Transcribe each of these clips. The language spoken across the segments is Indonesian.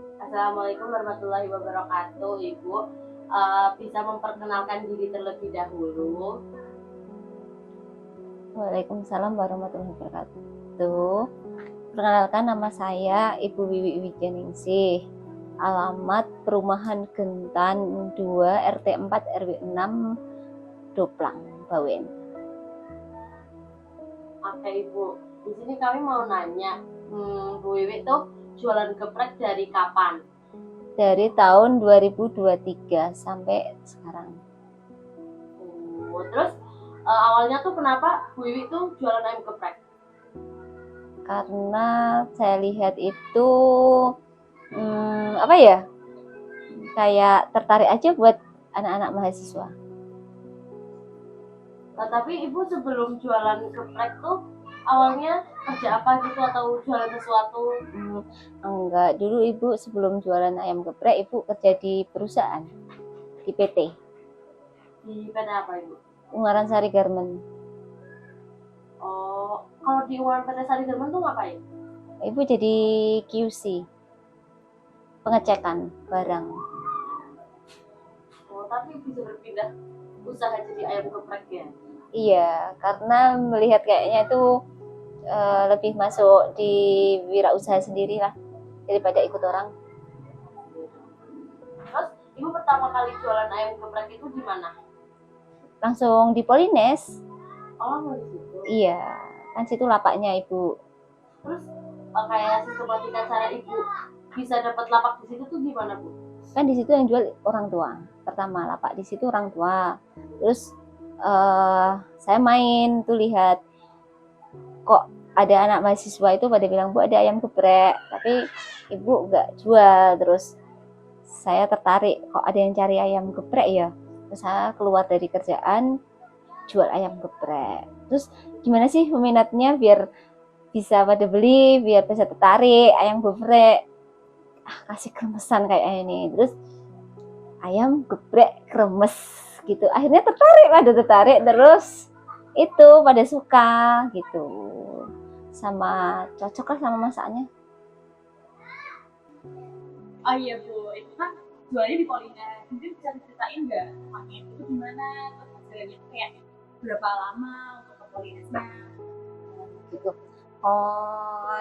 Assalamualaikum warahmatullahi wabarakatuh, Ibu. Bisa memperkenalkan diri terlebih dahulu? Waalaikumsalam warahmatullahi wabarakatuh. Perkenalkan, nama saya Ibu Wiwi Wijaningsih. Alamat Perumahan Gentan 2 RT 4 RW 6 Doplang, Bawen. Oke, Ibu. Di sini kami mau nanya, Bu Wiwi tuh jualan geprek dari kapan? Dari tahun 2023 sampai sekarang. Terus awalnya tuh kenapa Bu Wiwi tuh jualan ayam geprek? Karena saya lihat itu apa ya? Kayak tertarik aja buat anak-anak mahasiswa. Tapi Ibu sebelum jualan geprek tuh awalnya kerja apa gitu atau jualan sesuatu? Enggak, dulu Ibu sebelum jualan ayam geprek, Ibu kerja di perusahaan, di PT. Di PT apa, Ibu? Ungaran Sari Garmen. Oh, kalau di Ungaran PT Sari Garmen tuh ngapain? Ibu jadi QC, pengecekan barang. Oh, tapi bisa berpindah usaha jadi ayam geprek ya? Iya, karena melihat kayaknya itu lebih masuk di wirausaha sendiri lah daripada ikut orang. Terus Ibu pertama kali jualan ayam geprek itu di mana? Langsung di Polines. Oh, di situ. Iya, kan situ lapaknya Ibu. Terus kayak sistematika cara Ibu bisa dapat lapak di situ tuh gimana, Bu? Kan di situ yang jual orang tua. Pertama lapak di situ orang tua. Terus saya main tuh lihat kok ada anak mahasiswa itu pada bilang, Bu, ada ayam geprek, tapi Ibu nggak jual. Terus saya tertarik, kok ada yang cari ayam geprek ya. Terus saya keluar dari kerjaan jual ayam geprek. Terus gimana sih peminatnya biar bisa pada beli, biar bisa tertarik ayam geprek. Kasih kremesan kayak ini. Terus ayam geprek kremes gitu, akhirnya tertarik terus itu pada suka gitu, sama cocok lah sama masaknya. Oh iya Bu, itu kan jualnya di Polines. Mungkin bisa diceritain nggak rumahnya itu gimana? Terus perjalanannya itu kayak berapa lama untuk ke Polinesnya? Gitu. Oh,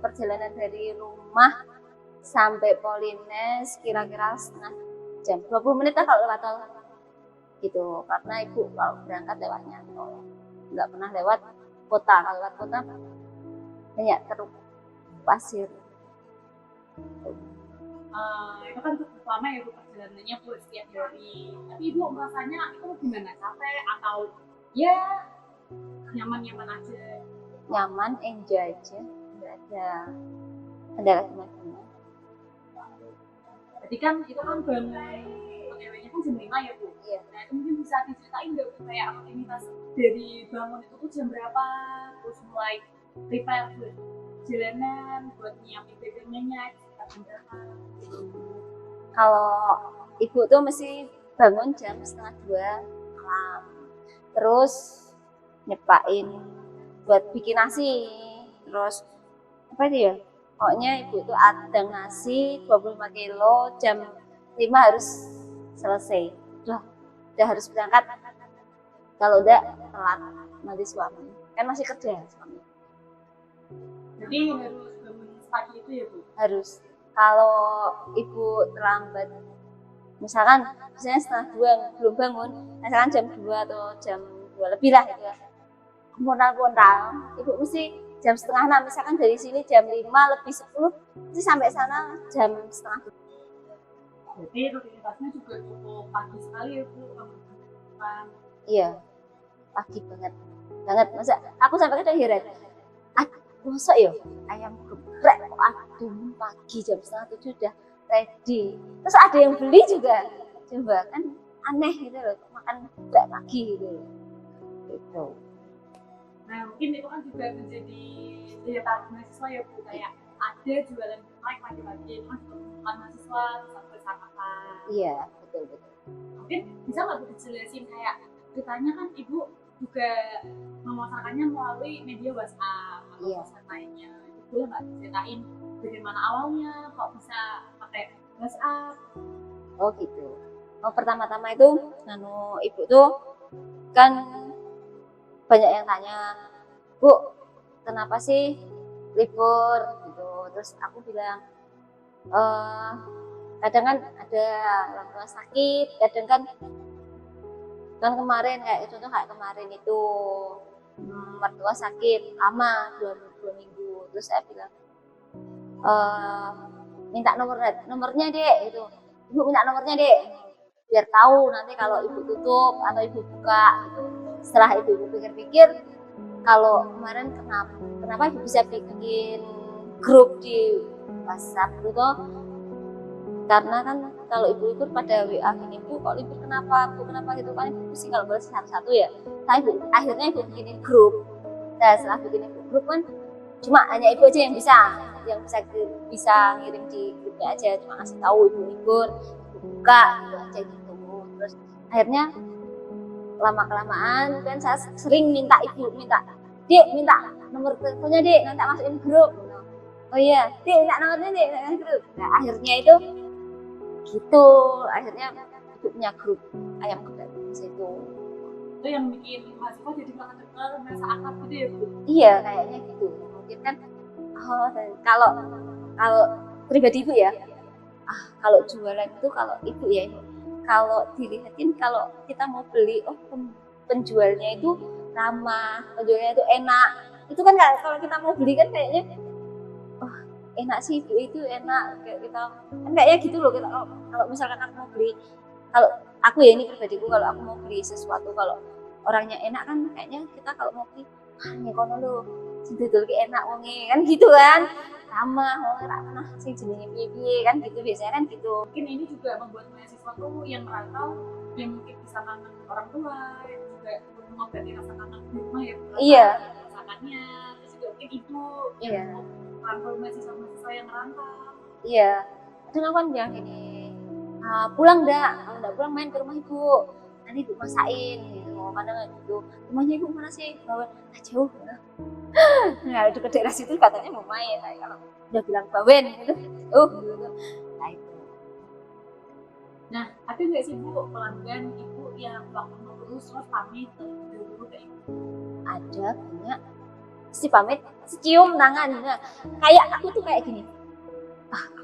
perjalanan dari rumah sampai Polines kira-kira setengah jam, 20 menit lah kalau lewat tol gitu, karena Ibu kalau berangkat lewatnya tol, nggak pernah lewat kota. Kalau lewat kota banyak teruk pasir. Itu kan cukup lama ya Bu perjalanannya Bu setiap hari. Tapi Ibu rasanya itu gimana? Capek atau ya nyaman-nyaman aja? Nyaman, enjoy aja, nggak ada kendala gimana. Jadi kan itu kan bangun OTW-nya kan jam 5 ya Bu? Iya. Nah itu mungkin bisa diceritain nggak Bu kayak aktivitas dari bangun itu tuh jam berapa? Terus mulai prepare buat jalanan, buat nyiapin dagangannya, jam berapa? Kalau Ibu tuh mesti bangun jam setengah 2 malam, terus nyepain buat bikin nasi. Terus apa itu ya, pokoknya Ibu tuh ada nasi 25 kilo, jam 5 harus selesai. Udah harus berangkat, kalau udah telat nanti suami kan masih kerja suami. Jadi harus bangun pagi itu ya Bu? Harus. Kalau Ibu terlambat, misalkan misalnya setengah 2 belum bangun, misalkan jam 2 atau jam 2 lebih lah gitu ya, kontal Ibu mesti jam setengah 6, misalkan dari sini jam 5 lebih 10, mesti sampai sana jam setengah 7. Jadi rutinitasnya juga cukup pagi sekali ya Bu, bangun. Iya, pagi banget masa aku sampai kadang heran, masa ya ayam geprek aduh pagi jam setengah 7 udah ready, terus ada yang beli juga, coba kan aneh gitu loh, makan geprek pagi gitu. Nah mungkin itu kan juga menjadi daya tarik mahasiswa ya Bu, kayak ada jualan geprek pagi-pagi itu kan juga bukan mahasiswa terus bersama. Iya, betul. Mungkin bisa nggak Bu dijelasin kayak ceritanya kan Ibu juga memasarkannya melalui media WhatsApp atau Iya. sosmed lainnya, itu boleh nggak diceritain bagaimana awalnya kok bisa pakai WhatsApp? Oh gitu. Oh, pertama-tama itu ibu tuh kan banyak yang tanya, Bu, kenapa sih libur gitu. Terus aku bilang, kadang kan ada orang tua sakit, kadang kan kemarin kayak kemarin itu mertua sakit lama 2 minggu. Terus saya bilang, minta nomornya dek gitu. Ibu minta nomornya dek, biar tahu nanti kalau ibu tutup atau ibu buka gitu. Setelah itu ibu pikir-pikir, kalau kemarin kenapa ibu bisa bikin grup di WhatsApp gitu, karena kan kalau ibu libur pada WA gini, Bu kok libur kenapa gitu kan, ibu pusing kalau balas satu-satu ya. Tapi akhirnya ibu bikinin grup. Nah setelah bikin grup kan cuma hanya ibu aja yang bisa ngirim di grupnya aja, cuma ngasih tahu ibu libur, ibu buka gitu aja gitu. Terus akhirnya lama kelamaan kan saya sering minta Dek minta nomor teleponnya Dek, nanti masukin grup. Oh iya Dek minta nomornya Dek, grup. Nah akhirnya itu gitu, akhirnya ibu punya grup ayam geprek itu. Itu yang bikin mahasiswa jadi makin dekat, merasa akrab gitu ya Bu? Iya kayaknya gitu. Mungkin kan kalau pribadi ibu ya, kalau jualan itu kalau ibu ya, kalau dilihatin kalau kita mau beli, penjualnya itu ramah, penjualnya itu enak. Itu kan kalau kita mau beli kan kayaknya enak sih ibu itu enak, kayak kita kan kayaknya gitu loh. Kalau misalkan aku mau beli, kalau aku ya ini pribadiku, kalau aku mau beli sesuatu kalau orangnya enak kan kayaknya kita kalau mau beli nih kono lho didol ki enak wonge kan gitu kan, ramah wong ora pernah sing jenenge piye-piye kan gitu, biasanya kan gitu. Mungkin ini juga membuat mahasiswa tuh yang merantau yang mungkin bisa kangen orang tua, yang juga mengobati rasa kangen di rumah ya, Iya. Masakannya, terus juga mungkin ibu Iya. rantau mahasiswa yang merantau. Iya. Kadang aku kan bilang gini, pulang kalau enggak pulang main ke rumah ibu, nanti ibu masain gitu. Kadang gitu, rumahnya ibu mana sih? Bawa jauh. Nah dekat daerah situ katanya mau main, nah, kalau udah bilang bawen gitu, gitu. Nah itu. Nah, ada nggak sih Bu pelanggan ibu yang waktu mau lulus terus pamit dulu kayak gitu? Ada banyak. Si pamit, si cium tangan. Nah, kayak aku tuh kayak gini.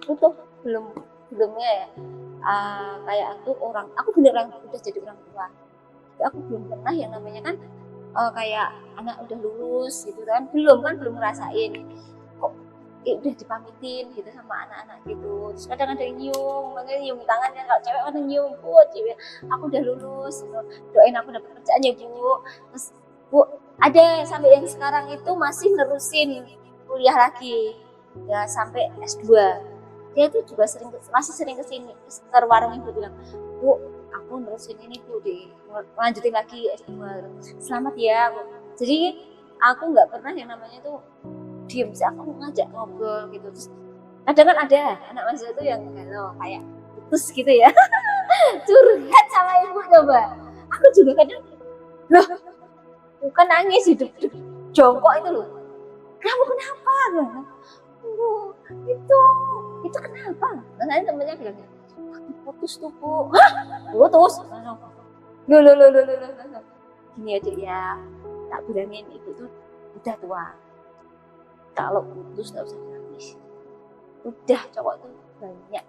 Aku tuh belumnya ya. Kayak aku beneran udah jadi orang tua. Tapi aku belum pernah yang namanya kan kayak anak udah lulus gitu kan, belum ngerasain kok udah dipamitin gitu sama anak-anak gitu. Terus kadang ada yang nyium tangannya, kalau cewek kan nyium, Bu cewek aku udah lulus gitu. Doain aku dapat kerjaan ya Bu. Terus Bu ada sampai yang sekarang itu masih nerusin kuliah lagi ya sampai S2. Dia itu juga masih sering kesini ke warung ibu, bilang, Bu aku nerusin ini Bu, lanjutin lagi S2, selamat ya Bu. Jadi aku nggak pernah yang namanya tuh diem sih, aku ngajak ngobrol gitu. Terus kadang kan ada anak mahasiswa itu yang galau kayak putus gitu ya curhat sama ibu. Coba aku juga kadang loh bukan nangis, hidup jongkok itu loh, kamu kenapa? Itu kenapa? Dan nanti temennya bilang, aku putus tuh Bu. Hah? Putus? Loh. Gini aja ya, tak bilangin ibu tuh udah tua, kalau putus gak usah nangis, udah cowok tuh banyak.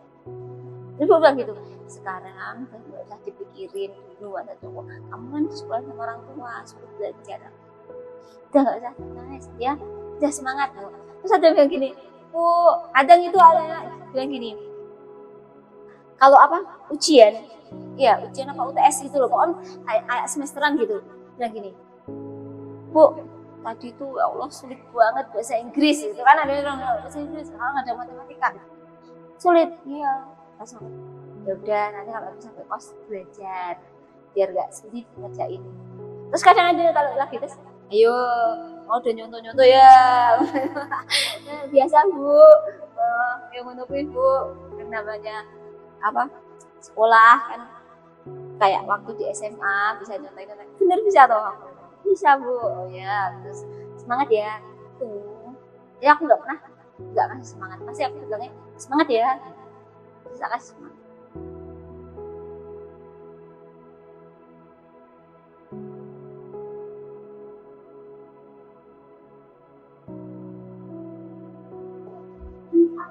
Ibu bilang gitu, sekarang gak usah dipikirin dulu ada cowok, kamu kan sekolah sama orang tua, suruh belajar, udah gak usah nangis ya, udah semangat. Terus ada yang bilang gini, Bu, kadang itu ada bilang gini, kalau ujian apa UTS gitu loh, pokoknya kayak semesteran gitu, bilang gini, Bu tadi tuh ya Allah sulit banget bahasa Inggris gitu kan, ada yang bahasa Inggris, sekarang ada matematika sulit, iya langsung ya udah nanti kalau sampai kos belajar biar gak sulit ngerjain. Terus kadang ada kalau lagi tes, ayo udah nyontoh ya biasa Bu, yang menungguin Bu, yang namanya sekolah kan, kayak waktu di SMA bisa nyontohin, bener bisa toh, bisa Bu. Oh ya, terus semangat ya tuh ya. Aku nggak pernah nggak kasih semangat, pasti aku bilangnya semangat ya, bisa kasih semangat.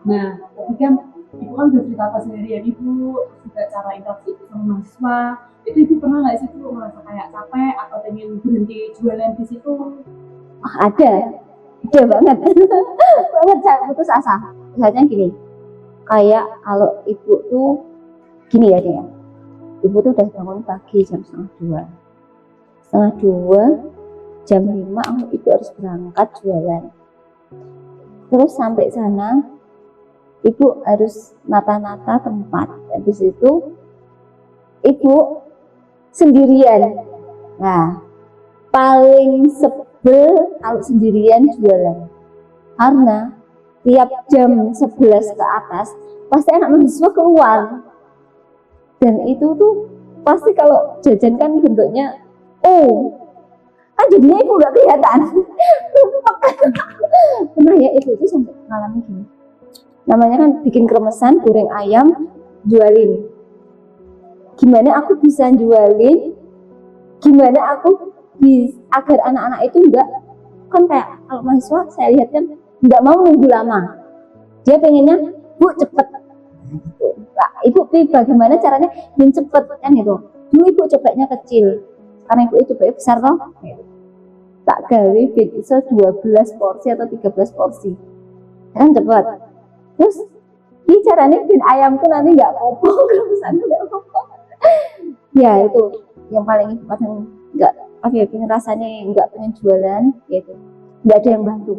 Nah, tadi kan ibu kan udah cerita keseharian ibu, terus juga cara interaksi ibu sama mahasiswa. Itu ibu pernah nggak sih ibu merasa kayak capek atau pengen berhenti jualan di situ? Ada banget banget saya putus asa. Misalnya gini, kayak kalau ibu tuh gini ya dia, ibu tuh udah bangun pagi jam setengah dua, jam 5 ibu harus berangkat jualan. Terus sampai sana ibu harus nata-nata tempat. Habis itu ibu sendirian. Nah, paling sebel kalau sendirian jualan. Karena tiap jam 11 ke atas pasti anak mahasiswa keluar. Dan itu tuh pasti kalau jajan kan bentuknya kan jadinya ibu gak kelihatan. Pernah ya ibu itu sampai ngalamin gini, namanya kan bikin kremesan, goreng ayam, jualin. Gimana aku bisa jualin, gimana aku agar anak-anak itu enggak, kan kayak kalau mahasiswa saya lihat kan enggak mau nunggu lama, dia pengennya bu cepet. Nah, ibu bagaimana caranya biar cepet kan itu. Dulu ibu cobanya kecil, karena ibu cobanya besar toh, tak gawe bisa 12 porsi atau 13 porsi kan cepet. Terus ini caranya bikin ayamku nanti nggak kopong, keremesan nggak kopong. Ya itu yang paling ibu kadang nggak pengen rasanya nggak pengen jualan, gitu nggak ada yang bantu.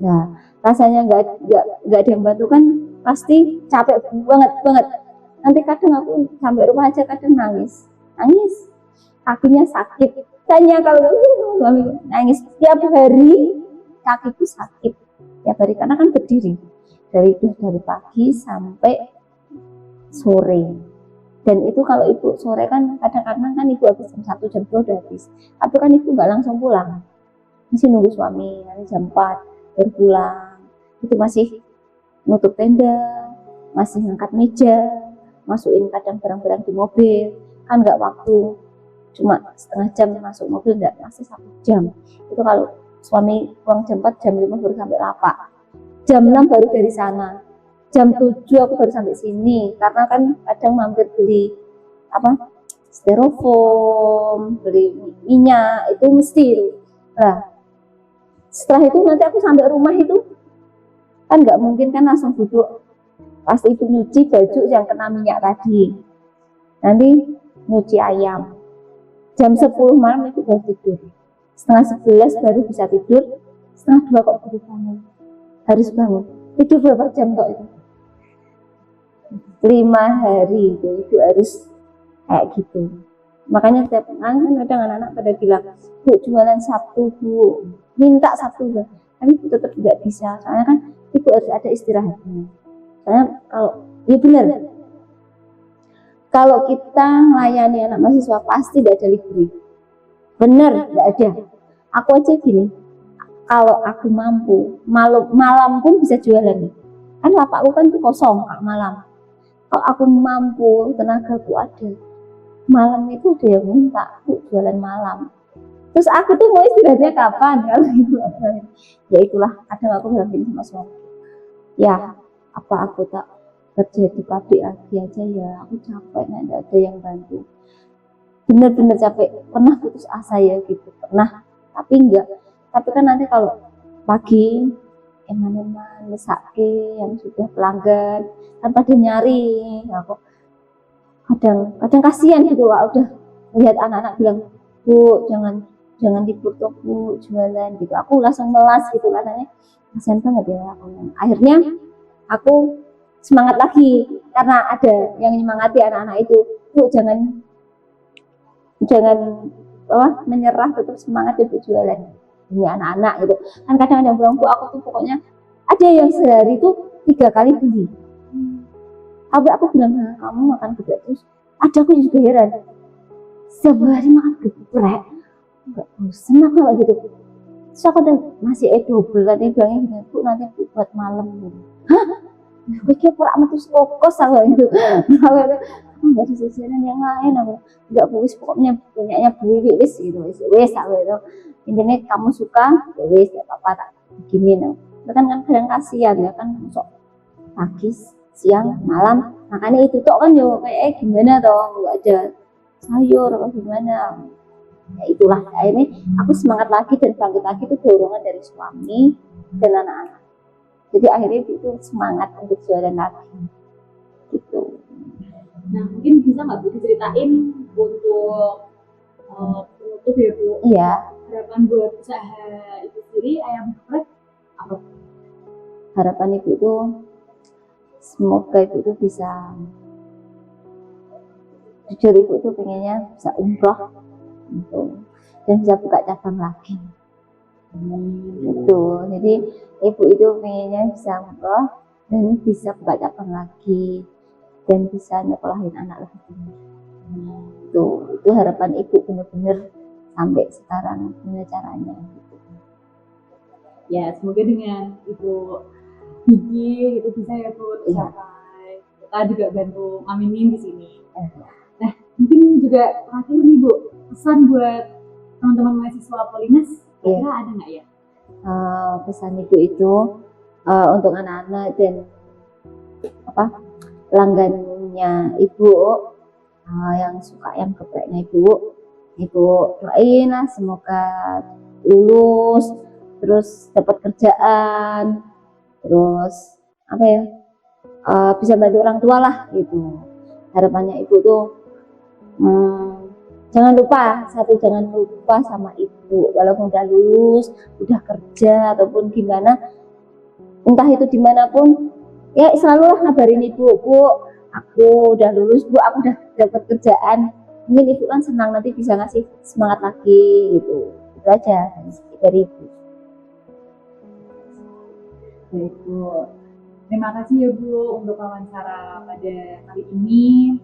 Nah rasanya nggak ada yang bantu kan pasti capek banget. Nanti kadang aku sampai rumah aja kadang nangis kakinya sakit. Tanya kalau suami nangis tiap hari, kakiku sakit tiap hari karena kan berdiri dari pagi sampai sore. Dan itu kalau ibu sore kan kadang-kadang kan ibu habis jam 1 jam 2 udah habis, tapi kan ibu nggak langsung pulang, masih nunggu suami, nanti jam 4 baru pulang. Itu masih nutup tenda, masih ngangkat meja, masukin kadang barang-barang di mobil, kan nggak waktu cuma setengah jam masuk mobil, enggak, masih 1 jam. Itu kalau suami pulang jam 4, jam 5 baru sampai lapak, jam 6 baru dari sana, jam 7 aku baru sampai sini. Karena kan kadang mampir beli styrofoam, beli minyak, itu mesti itu. Nah setelah itu nanti aku sampai rumah itu kan nggak mungkin kan langsung duduk, pasti ibu nyuci baju yang kena minyak tadi, nanti nyuci ayam. Jam 10 malam itu baru tidur, setengah 11 baru bisa tidur, setengah 2 kok baru bangun. Harus bangun, tidur berapa jam kok itu? 5 hari itu ibu harus kayak gitu. Makanya setiap kan kadang anak-anak pada bilang, bu jualan Sabtu bu, minta Sabtu bu, tapi tetap tidak bisa, soalnya kan ibu harus ada istirahatnya. Soalnya kalau ya benar, kalau kita melayani anak mahasiswa pasti tidak ada libur. Bener, tidak ada. Aku aja gini, kalau aku mampu, malam pun bisa jualan. Kan lapakku kan tuh kosong kalau malam. Kalau aku mampu, tenagaku ada, malam itu ada yang minta, bu jualan malam. Terus aku tuh mau istirahatnya kapan? Kalau gitu, ya itulah kadang aku bilang gini sama suami. Ya, apa aku tak kerja di pabrik lagi aja ya, aku capek, nggak ada yang bantu. Bener-bener capek, pernah putus asa ya gitu, pernah, tapi enggak. Tapi kan nanti kalau pagi eman-eman mesake yang sudah pelanggan kan pada nyari, aku kadang kasihan gitu Wak, udah lihat anak-anak bilang bu jangan libur tuh bu jualan gitu, aku langsung melas gitu, rasanya kasihan banget ya aku. Akhirnya aku semangat lagi karena ada yang menyemangati anak-anak itu, bu jangan menyerah, tetap semangat ya bu jualan ini anak-anak gitu kan. Kadang ada yang bilang bu aku tuh pokoknya ada yang sehari tuh 3 kali beli. Tapi aku bilang nah, kamu makan geprek terus, ada aku juga heran, setiap hari makan geprek nggak bosan apa gitu. Terus aku udah masih double tadi bilangnya gini, Bu nanti Bu buat malam gitu. Hah? Gue kira pura metu kokos aku gitu. Aku nggak ada jajanan yang lain, aku nggak Bu, pokoknya punyanya Bu Wiwi wis gitu, wis aku itu. Intinya kamu suka, ya wis ya apa tak gini no. Kan kadang kasihan ya kan, sok pagi, siang, malam, makanya itu tok kan yo kayak gimana toh, nggak ada sayur apa gimana. Ya itulah akhirnya aku semangat lagi dan bangkit lagi itu dorongan dari suami dan anak-anak. Jadi akhirnya itu semangat untuk jualan lagi gitu. Nah mungkin bisa nggak Bu diceritain untuk penutup ya Bu, Iya, harapan buat usaha itu sendiri ayam geprek apa? harapan ibu itu semoga ibu itu bisa, jujur ibu itu pengennya bisa umroh gitu, dan bisa buka cabang lagi gitu. Jadi ibu itu pengennya bisa umroh dan bisa buka cabang lagi dan bisa nyekolahin anak lagi. Itu harapan ibu benar-benar sampai sekarang gimana caranya gitu. Ya semoga dengan Ibu gigi itu bisa ya Bu tercapai. Kita juga bantu aminin di sini. Nah mungkin juga terakhir nih Bu, pesan buat teman-teman mahasiswa Polines kira ada nggak ya? Pesan ibu itu untuk anak-anak dan pelanggannya ibu, yang suka ayam gepreknya ibu doain lah semoga lulus, terus dapat kerjaan, terus bisa bantu orang tua lah gitu. Harapannya ibu tuh jangan lupa sama ibu, walaupun udah lulus, udah kerja ataupun gimana, entah itu dimanapun, ya selalulah ngabarin ibu, Bu aku udah lulus, Bu aku udah dapat kerjaan. Mungkin ibu kan senang nanti bisa ngasih semangat lagi gitu. Itu aja dari ibu. Baik Bu, terima kasih ya Bu untuk wawancara pada kali ini.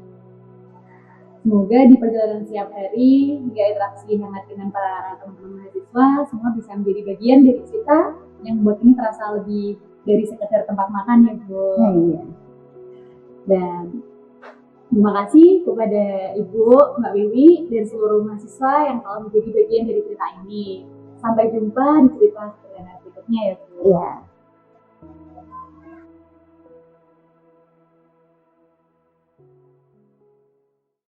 Semoga di perjalanan setiap hari hingga interaksi hangat dengan para teman-teman mahasiswa semua bisa menjadi bagian dari cerita yang membuat ini terasa lebih dari sekedar tempat makan ya Bu. Iya. Dan terima kasih kepada Ibu, Mbak Wiwi, dan seluruh mahasiswa yang telah menjadi bagian dari cerita ini. Sampai jumpa di cerita berikutnya ya Bu. Iya.